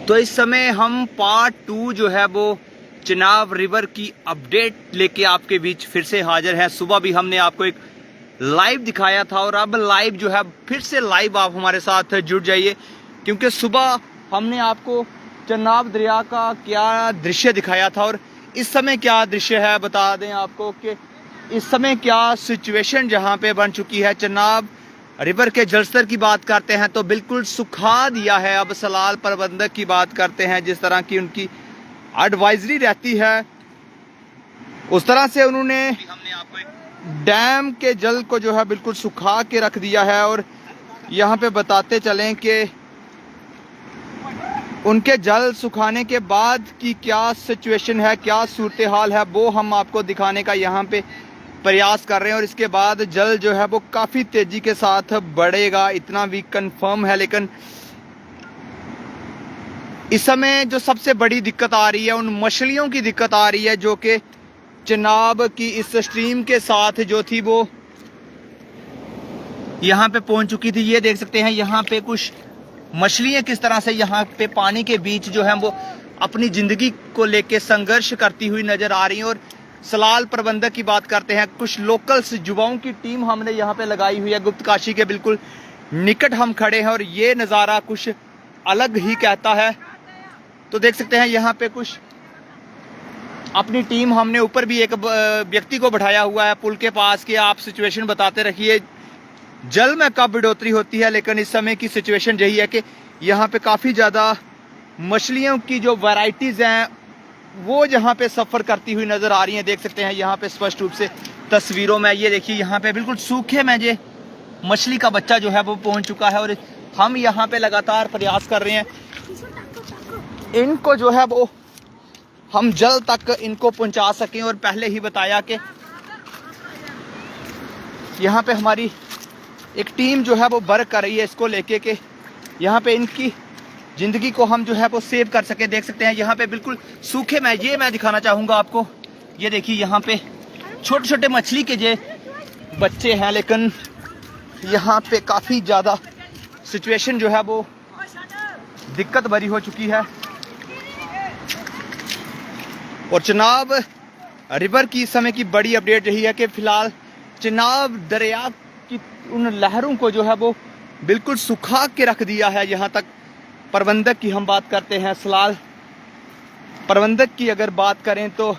तो इस समय हम पार्ट 2 जो है वो चिनाब रिवर की अपडेट लेके आपके बीच फिर से हाजिर है। सुबह भी हमने आपको एक लाइव दिखाया था और अब लाइव जो है फिर से लाइव आप हमारे साथ जुड़ जाइए, क्योंकि सुबह हमने आपको चिनाब दरिया का क्या दृश्य दिखाया था और इस समय क्या दृश्य है बता दें आपको कि इस समय क्या सिचुएशन जहां पे बन चुकी है। चिनाब रिवर के जलस्तर की बात करते हैं तो बिल्कुल सुखा दिया है। अब सलाल प्रबंधक की बात करते हैं, जिस तरह की उनकी एडवाइजरी रहती है उस तरह से उन्होंने डैम के जल को जो है बिल्कुल सुखा के रख दिया है। और यहाँ पे बताते चलें कि उनके जल सुखाने के बाद की क्या सिचुएशन है, क्या सूरत हाल है, वो हम आपको दिखाने का यहाँ पे प्रयास कर रहे हैं। और इसके बाद जल जो है वो काफ़ी तेज़ी के साथ बढ़ेगा, इतना भी कंफर्म है। लेकिन इस समय जो सबसे बड़ी दिक्कत आ रही है उन मछलियों की दिक्कत आ रही है जो कि चिनाब की इस स्ट्रीम के साथ जो थी वो यहाँ पे पहुँच चुकी थी। ये देख सकते हैं यहाँ पे कुछ मछलियाँ किस तरह से यहाँ पे पानी के बीच जो है वो अपनी ज़िंदगी को लेके संघर्ष करती हुई नज़र आ रही हैं। और सलाल प्रबंधक की बात करते हैं, कुछ लोकल्स युवाओं की टीम हमने यहाँ पे लगाई हुई है। गुप्तकाशी के बिल्कुल निकट हम खड़े हैं और ये नज़ारा कुछ अलग ही कहता है। तो देख सकते हैं यहाँ पे कुछ अपनी टीम हमने ऊपर भी एक व्यक्ति को बैठाया हुआ है पुल के पास कि आप सिचुएशन बताते रखिए जल में कब बढ़ोतरी होती है। लेकिन इस समय की सिचुएशन यही है कि यहाँ पे काफ़ी ज़्यादा मछलियों की जो वैरायटीज़ हैं वो यहाँ पे सफ़र करती हुई नज़र आ रही हैं। देख सकते हैं यहाँ पे स्पष्ट रूप से तस्वीरों में। ये देखिए यहाँ पे बिल्कुल सूखे में ये मछली का बच्चा जो है वो पहुँच चुका है और हम यहाँ पे लगातार प्रयास कर रहे हैं इनको जो है वो हम जल तक इनको पहुँचा सकें। और पहले ही बताया कि यहाँ पे हमारी एक टीम जो है वो वर्क कर रही है इसको लेके कि यहाँ पे इनकी ज़िंदगी को हम जो है वो सेव कर सके। देख सकते हैं यहाँ पे बिल्कुल सूखे में ये मैं दिखाना चाहूँगा आपको। ये देखिए यहाँ पे छोटे छोटे मछली के जो बच्चे हैं, लेकिन यहाँ पे काफ़ी ज़्यादा सिचुएशन जो है वो दिक्कत भरी हो चुकी है। और चिनाब रिवर की इस समय की बड़ी अपडेट यही है कि फ़िलहाल चिनाब दरिया की उन लहरों को जो है वो बिल्कुल सुखा के रख दिया है। यहाँ तक प्रबंधक की हम बात करते हैं, सलाल प्रबंधक की अगर बात करें तो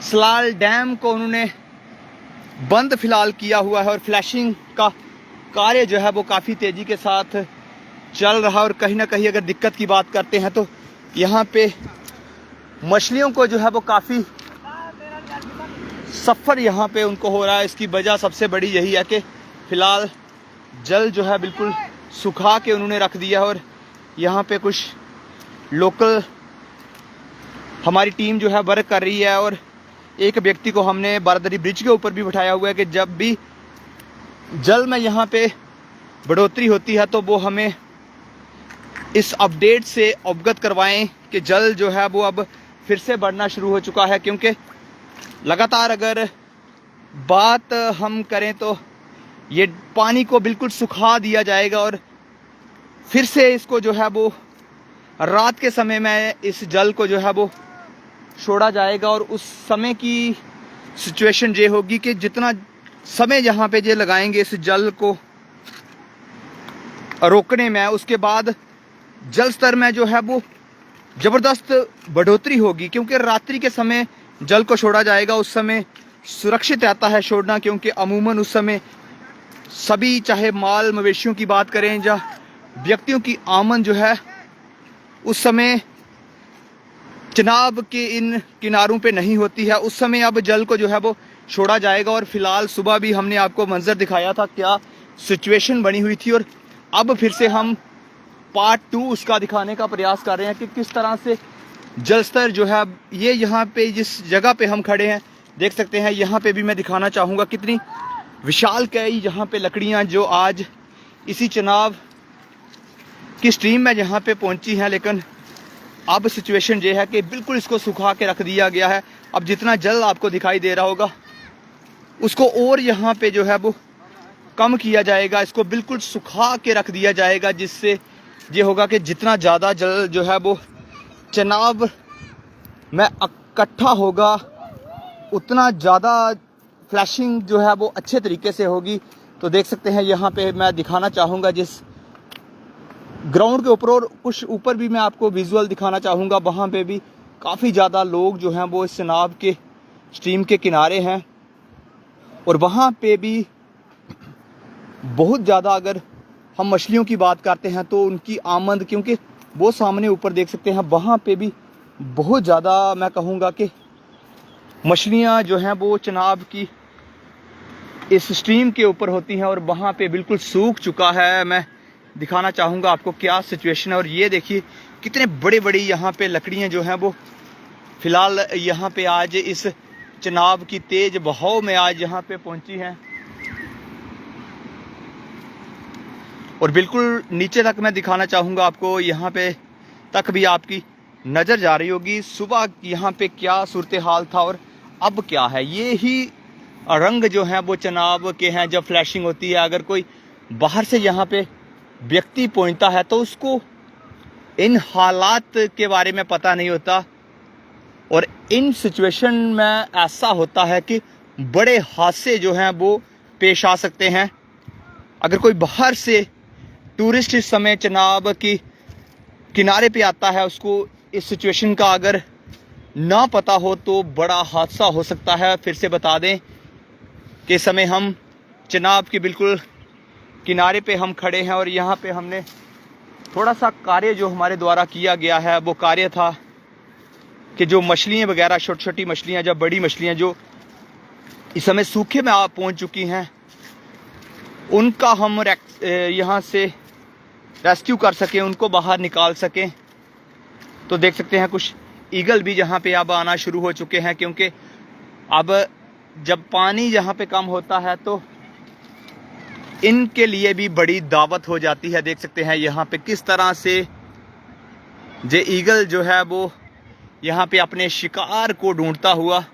सलाल डैम को उन्होंने बंद फिलहाल किया हुआ है और फ्लैशिंग का कार्य जो है वो काफ़ी तेज़ी के साथ चल रहा है। और कहीं ना कहीं अगर दिक्कत की बात करते हैं तो यहाँ पे मछलियों को जो है वो काफ़ी सफ़र यहाँ पे उनको हो रहा है। इसकी वजह सबसे बड़ी यही है कि फ़िलहाल जल जो है बिल्कुल सुखा के उन्होंने रख दिया है। और यहाँ पे कुछ लोकल हमारी टीम जो है वर्क कर रही है और एक व्यक्ति को हमने बारादरी ब्रिज के ऊपर भी बिठाया हुआ है कि जब भी जल में यहाँ पे बढ़ोतरी होती है तो वो हमें इस अपडेट से अवगत करवाएं कि जल जो है वो अब फिर से बढ़ना शुरू हो चुका है। क्योंकि लगातार अगर बात हम करें तो ये पानी को बिल्कुल सुखा दिया जाएगा और फिर से इसको जो है वो रात के समय में इस जल को जो है वो छोड़ा जाएगा। और उस समय की सिचुएशन ये होगी कि जितना समय यहाँ पे ये लगाएंगे इस जल को रोकने में, उसके बाद जल स्तर में जो है वो ज़बरदस्त बढ़ोतरी होगी। क्योंकि रात्रि के समय जल को छोड़ा जाएगा, उस समय सुरक्षित रहता है छोड़ना, क्योंकि अमूमन उस समय सभी चाहे माल मवेशियों की बात करें या व्यक्तियों की आमद जो है उस समय चिनाब के इन किनारों पे नहीं होती है। उस समय अब जल को जो है वो छोड़ा जाएगा। और फिलहाल सुबह भी हमने आपको मंजर दिखाया था क्या सिचुएशन बनी हुई थी और अब फिर से हम पार्ट 2 उसका दिखाने का प्रयास कर रहे हैं कि किस तरह से जलस्तर जो है ये यहाँ पे जिस जगह पे हम खड़े हैं देख सकते हैं। यहाँ पे भी मैं दिखाना चाहूँगा कितनी विशाल कई यहाँ पे लकड़ियाँ जो आज इसी चिनाब की स्ट्रीम में यहाँ पे पहुँची हैं। लेकिन अब सिचुएशन ये है कि बिल्कुल इसको सुखा के रख दिया गया है। अब जितना जल आपको दिखाई दे रहा होगा उसको और यहाँ पे जो है वो कम किया जाएगा, इसको बिल्कुल सुखा के रख दिया जाएगा, जिससे ये होगा कि जितना ज़्यादा जल जो है वो चनाब में इकट्ठा होगा उतना ज़्यादा फ्लैशिंग जो है वो अच्छे तरीके से होगी। तो देख सकते हैं यहाँ पे मैं दिखाना चाहूँगा जिस ग्राउंड के ऊपर, और कुछ ऊपर भी मैं आपको विजुअल दिखाना चाहूँगा। वहाँ पे भी काफ़ी ज़्यादा लोग जो हैं वो इस चनाब के स्ट्रीम के किनारे हैं, और वहाँ पे भी बहुत ज़्यादा, अगर हम मछलियों की बात करते हैं तो उनकी आमद, क्योंकि वो सामने ऊपर देख सकते हैं, वहाँ पे भी बहुत ज़्यादा मैं कहूँगा कि मछलियाँ जो हैं वो चनाब की इस स्ट्रीम के ऊपर होती हैं, और वहाँ पे बिल्कुल सूख चुका है। मैं दिखाना चाहूँगा आपको क्या सिचुएशन है। और ये देखिए कितने बड़े बड़ी यहाँ पे लकड़ियाँ जो हैं वो फ़िलहाल यहाँ पे आज इस चनाब की तेज़ बहाव में आज यहाँ पे पहुँची हैं, और बिल्कुल नीचे तक मैं दिखाना चाहूँगा आपको। यहाँ पे तक भी आपकी नज़र जा रही होगी सुबह यहाँ पे क्या सूरत हाल था और अब क्या है। ये ही रंग जो हैं वो चनाब के हैं जब फ्लैशिंग होती है। अगर कोई बाहर से यहाँ पे व्यक्ति पहुँचता है तो उसको इन हालात के बारे में पता नहीं होता, और इन सिचुएशन में ऐसा होता है कि बड़े हादसे जो हैं वो पेश आ सकते हैं। अगर कोई बाहर से टूरिस्ट इस समय चनाब की किनारे पे आता है, उसको इस सिचुएशन का अगर ना पता हो तो बड़ा हादसा हो सकता है। फिर से बता दें कि इस समय हम चनाब के बिल्कुल किनारे पे हम खड़े हैं, और यहाँ पे हमने थोड़ा सा कार्य जो हमारे द्वारा किया गया है वो कार्य था कि जो मछलियाँ वगैरह, छोटी छोटी मछलियाँ, जब बड़ी मछलियाँ जो इस समय सूखे में पहुँच चुकी हैं, उनका हम यहाँ से रेस्क्यू कर सकें, उनको बाहर निकाल सकें। तो देख सकते हैं कुछ ईगल भी यहाँ पे अब आना शुरू हो चुके हैं, क्योंकि अब जब पानी यहाँ पे कम होता है तो इनके लिए भी बड़ी दावत हो जाती है। देख सकते हैं यहाँ पे किस तरह से ये ईगल जो है वो यहाँ पे अपने शिकार को ढूंढता हुआ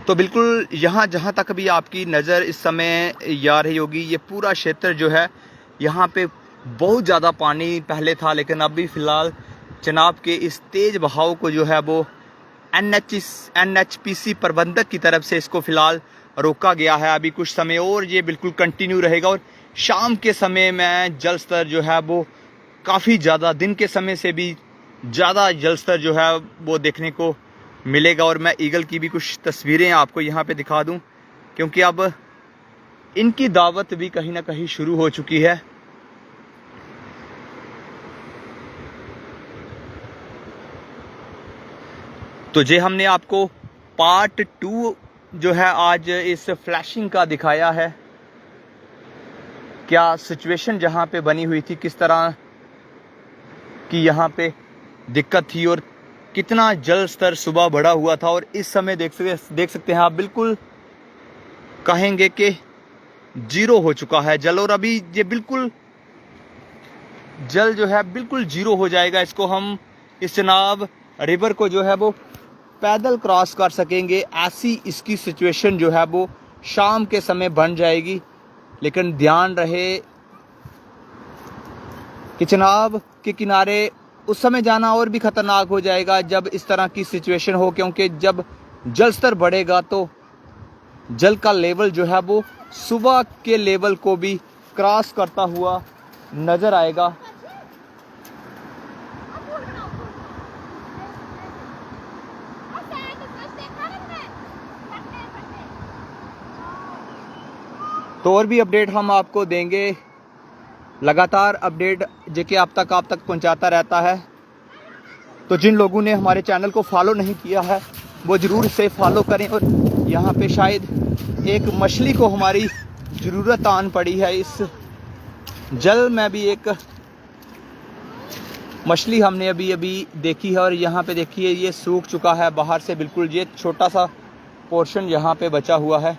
तो बिल्कुल यहाँ जहाँ तक भी आपकी नज़र इस समय जा रही होगी, ये पूरा क्षेत्र जो है यहाँ पे बहुत ज़्यादा पानी पहले था, लेकिन अभी फ़िलहाल चनाब के इस तेज़ बहाव को जो है वो NHPC प्रबंधक की तरफ से इसको फ़िलहाल रोका गया है। अभी कुछ समय और ये बिल्कुल कंटिन्यू रहेगा, और शाम के समय में जल स्तर जो है वो काफ़ी ज़्यादा, दिन के समय से भी ज़्यादा जल स्तर जो है वो देखने को मिलेगा। और मैं ईगल की भी कुछ तस्वीरें आपको यहाँ पे दिखा दूँ, क्योंकि अब इनकी दावत भी कहीं ना कहीं शुरू हो चुकी है। तो ये हमने आपको पार्ट 2 जो है आज इस फ्लैशिंग का दिखाया है, क्या सिचुएशन जहाँ पे बनी हुई थी, किस तरह की यहाँ पे दिक्कत थी, और कितना जल स्तर सुबह बढ़ा हुआ था। और इस समय देख सकते हैं आप, बिल्कुल कहेंगे कि जीरो हो चुका है जल, और अभी ये बिल्कुल जल जो है बिल्कुल जीरो हो जाएगा। इसको हम इस चनाब रिवर को जो है वो पैदल क्रॉस कर सकेंगे, ऐसी इसकी सिचुएशन जो है वो शाम के समय बन जाएगी। लेकिन ध्यान रहे कि चनाब के किनारे उस समय जाना और भी ख़तरनाक हो जाएगा जब इस तरह की सिचुएशन हो, क्योंकि जब जल स्तर बढ़ेगा तो जल का लेवल जो है वो सुबह के लेवल को भी क्रॉस करता हुआ नज़र आएगा। तो और भी अपडेट हम आपको देंगे, लगातार अपडेट जेके आप तक पहुंचाता रहता है। तो जिन लोगों ने हमारे चैनल को फॉलो नहीं किया है वो ज़रूर इसे फॉलो करें। और यहाँ पे शायद एक मछली को हमारी ज़रूरत आन पड़ी है। इस जल में भी एक मछली हमने अभी देखी है, और यहाँ पे देखिए ये सूख चुका है बाहर से बिल्कुल। ये छोटा सा पोर्शन यहाँ पे बचा हुआ है।